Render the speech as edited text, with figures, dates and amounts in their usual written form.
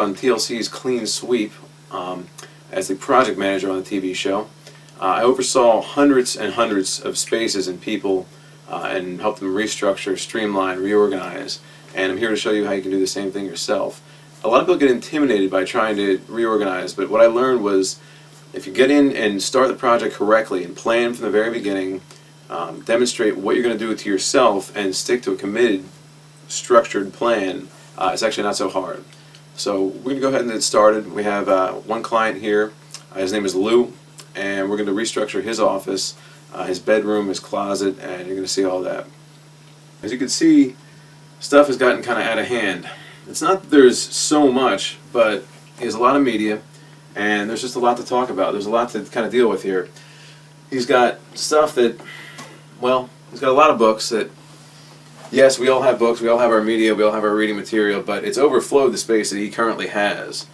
on TLC's Clean Sweep as the project manager on the TV show. I oversaw hundreds and hundreds of spaces and people and helped them restructure, streamline, reorganize, and I'm here to show you how you can do the same thing yourself. A lot of people get intimidated by trying to reorganize, but what I learned was if you get in and start the project correctly and plan from the very beginning, demonstrate what you're going to do to yourself and stick to a committed, structured plan, it's actually not so hard. So we're going to go ahead and get started. We have one client here. His name is Lou, and we're going to restructure his office, his bedroom, his closet, and you're going to see all that. As you can see, stuff has gotten kind of out of hand. It's not that there's so much, but he has a lot of media, and there's just a lot to talk about. There's a lot to kind of deal with here. He's got stuff that, well, he's got a lot of books that, yes, we all have books, we all have our media, we all have our reading material, but it's overflowed the space that he currently has.